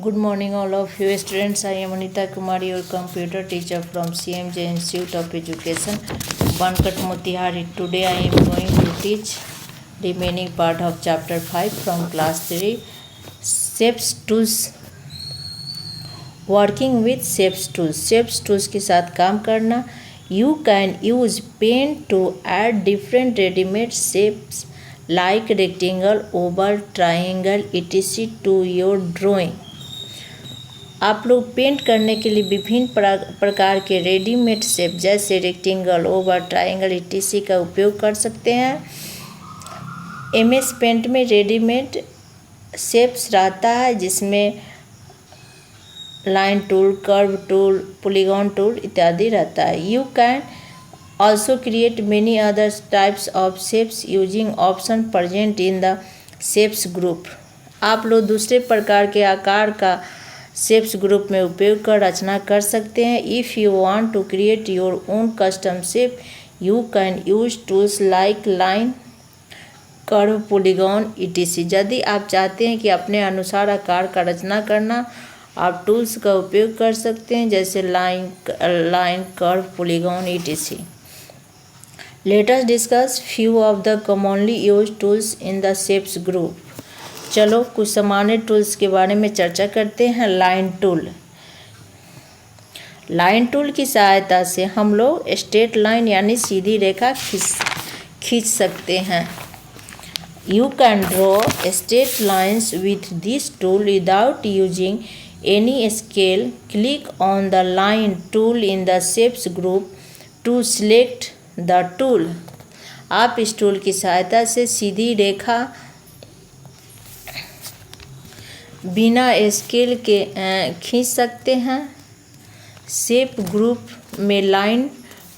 Good morning, all of you students. I am Anita Kumari, your computer teacher from CMJ Institute of Education, Bankat Motihari. Today I am going to teach remaining part of chapter 5 from class 3. Shapes tools. Working with shapes tools. Shapes tools के साथ काम करना. You can use paint to add different ready-made shapes like rectangle, oval, triangle, etc. to your drawing. आप लोग paint करने के लिए विभिन्न प्रकार के रेडीमेड शेप जैसे रेक्टेंगल, ओवल, ट्रायंगल etc. का उपयोग कर सकते हैं। MS पेंट में रेडीमेड शेप्स रहता है जिसमें line tool, curve tool, polygon tool इत्यादि रहता है। You can also create many other types of shapes using option present in the shapes group. आप लोग दूसरे प्रकार के आकार का शेप्स ग्रुप में उपयोग कर रचना कर सकते हैं। If you want to create your own custom shape you can use tools like line, curve, polygon etc. यदि आप चाहते हैं कि अपने अनुसार आकार का रचना करना, आप टूल्स का उपयोग कर सकते हैं जैसे line, curve, polygon etc. Let us discuss few of the commonly used tools in the shapes group. चलो कुछ सामान्य टूल्स के बारे में चर्चा करते हैं। Line tool. लाइन टूल की सहायता से हम लोग स्ट्रेट लाइन यानी सीधी रेखा खींच सकते हैं। You can draw straight lines with this tool without using any scale. Click on the line tool in the shapes group to select the tool. आप इस टूल की सहायता से सीधी रेखा बिना स्केल के खींच सकते हैं। शेप ग्रुप में लाइन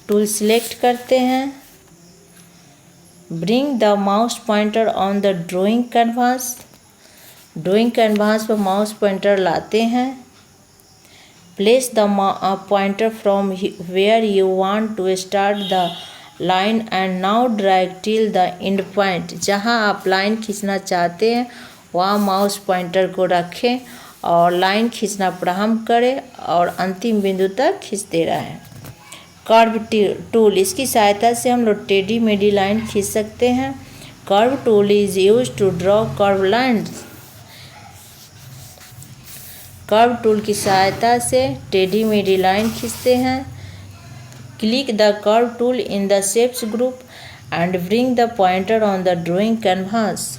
टूल सिलेक्ट करते हैं। Bring the mouse pointer on the drawing canvas. Drawing canvas पर माउस पॉइंटर लाते हैं। Place the pointer from where you want to start the line and now drag till the end point. जहां आप line खींचना चाहते हैं वहाँ mouse pointer को रखें और लाइन खींचना प्रारंभ करें और अंतिम बिंदु तक खींचते रहें। कर्व टूल, इसकी सहायता से हम लोग टेढ़ी मेढ़ी लाइन खींच सकते हैं। Curve tool is use to draw curve lines. Curve tool की सहायता से टेढ़ी मेढ़ी लाइन खींचते हैं। Click the curve tool in the shapes group and bring the pointer on the drawing canvas.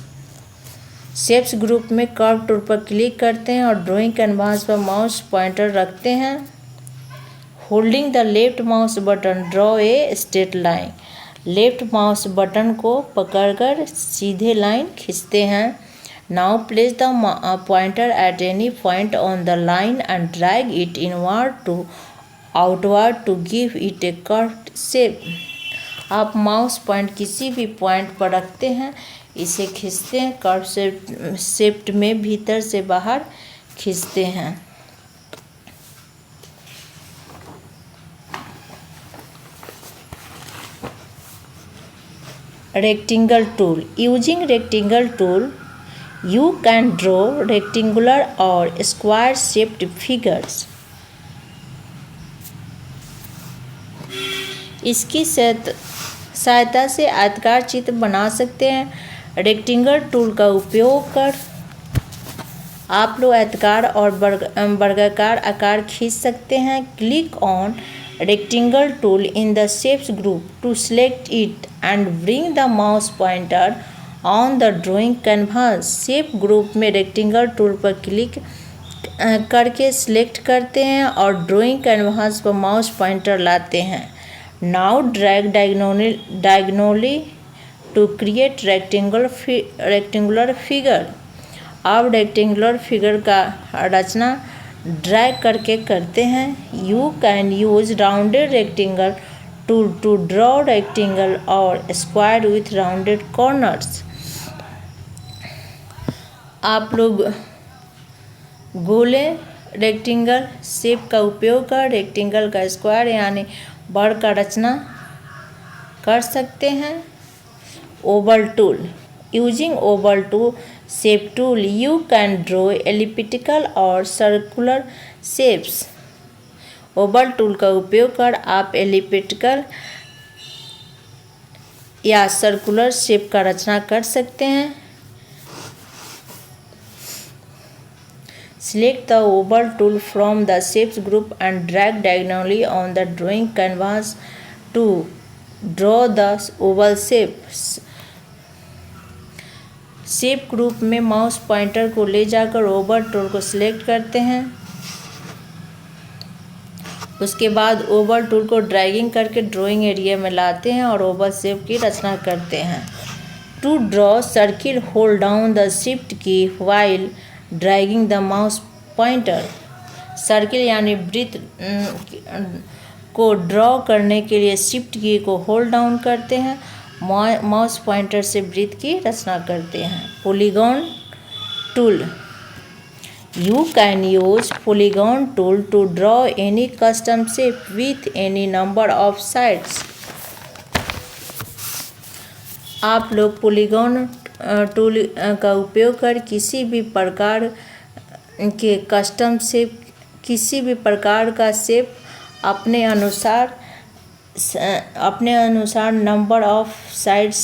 Shapes group में कर्व टूल पर click करते हैं और ड्राइंग कैनवास पर माउस पॉइंटर रखते हैं। Holding the left mouse button draw a straight line. Left mouse button को पकड़कर सीधे लाइन खींचते हैं। Now place the pointer at any point on the line and drag it inward to outward to give it a curved shape. आप mouse point किसी भी point पर रखते हैं, इसे खींचते हैं, कर्व शेप में भीतर से बाहर खींचते हैं। Rectangle tool. Using rectangle tool you can draw rectangular or square shaped figures. इसकी सहायता से आयताकार चित्र बना सकते हैं। रेक्टेंगल टूल का उपयोग कर आप लोग आयताकार और वर्गाकार आकार खींच सकते हैं। Click on rectangle tool in the shapes group to select it and bring the mouse pointer on the drawing canvas. Shape group में रेक्टेंगल टूल पर क्लिक करके सिलेक्ट करते हैं और ड्राइंग कैनवास पर माउस पॉइंटर लाते हैं। Now drag diagonally to create rectangular figure. अब रेक्टेंगुलर फिगर का रचना ड्रैग करके करते हैं। You can use rounded rectangle tool to draw rectangle और स्क्वायर विथ राउंडेड कॉर्नर्स। आप लोग गोले रेक्टेंगल शेप का उपयोग कर रेक्टेंगल का स्क्वायर यानी वर्ग का रचना कर सकते हैं। Oval tool. Using Oval tool shape tool, you can draw elliptical और सर्कुलर शेप्स। ओवल टूल का उपयोग कर आप एलिप्टिकल या सर्कुलर शेप का रचना कर सकते हैं। Select the oval tool from the shapes group and drag diagonally on the drawing canvas to draw the oval shape. Shape group में माउस पॉइंटर को ले जाकर ओवल टूल को सिलेक्ट करते हैं। उसके बाद ओवल टूल को ड्रैगिंग करके ड्राइंग एरिया में लाते हैं और ओवल शेप की रचना करते हैं। To draw circle hold down the shift key while dragging the mouse pointer. Circle यानी वृत्त को ड्रॉ करने के लिए शिफ्ट की को होल्ड डाउन करते हैं, माउस पॉइंटर से वृत्त की रचना करते हैं। Polygon tool, you can use polygon tool to draw any custom shape with any number of sides. आप लोग पॉलीगॉन टूल का उपयोग कर किसी भी प्रकार के कस्टम शेप, किसी भी प्रकार का शेप अपने अनुसार नंबर ऑफ साइड्स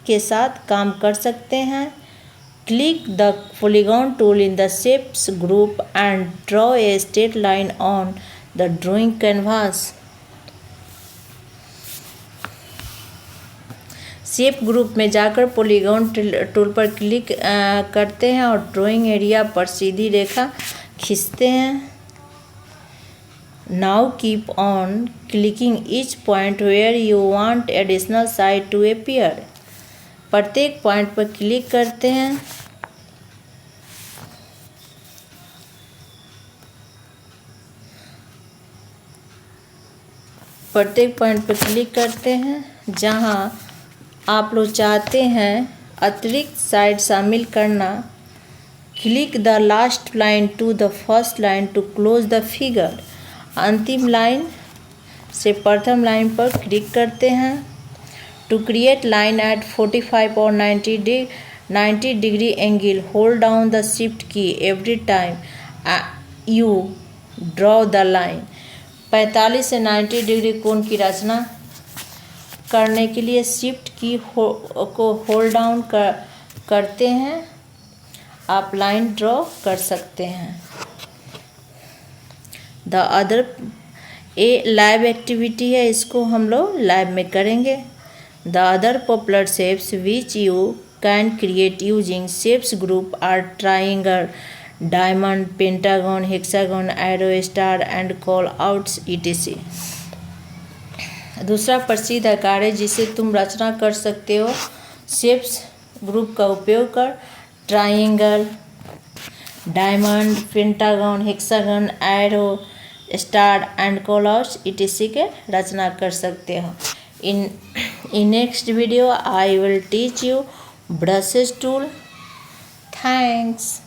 के साथ काम कर सकते हैं। Click the polygon tool in the shapes group and draw a straight line on the drawing canvas. Shape group में जाकर पॉलीगॉन टूल पर क्लिक करते हैं और ड्राइंग एरिया पर सीधी रेखा खींचते हैं। Now keep on clicking each point where you want additional side to appear. प्रत्येक पॉइंट पर क्लिक करते हैं। प्रत्येक पॉइंट पर क्लिक करते हैं जहां आप लोग चाहते हैं अतिरिक्त साइड शामिल करना। Click the last line to the first line to close the figure. अंतिम लाइन से प्रथम लाइन पर क्लिक करते हैं। टू क्रिएट लाइन एट 45 और 90 degree angle, hold down the shift key every time you draw the line. 45 से 90 degree कोण की रचना करने के लिए शिफ्ट की को होल्ड डाउन करते हैं, आप लाइन ड्रॉ कर सकते हैं। The other a live activity है, इसको हम लोग लाइव में करेंगे। The other popular shapes which you can create using shapes group are triangle, diamond, pentagon, hexagon, arrow, star and callouts etc। दूसरा प्रसिद्ध आकार है जिसे तुम रचना कर सकते हो शेप्स ग्रुप का उपयोग कर। Triangle, diamond, pentagon, hexagon, arrow, star and callouts etc के रचना कर सकते हो। In next video I will teach you brushes tool. Thanks.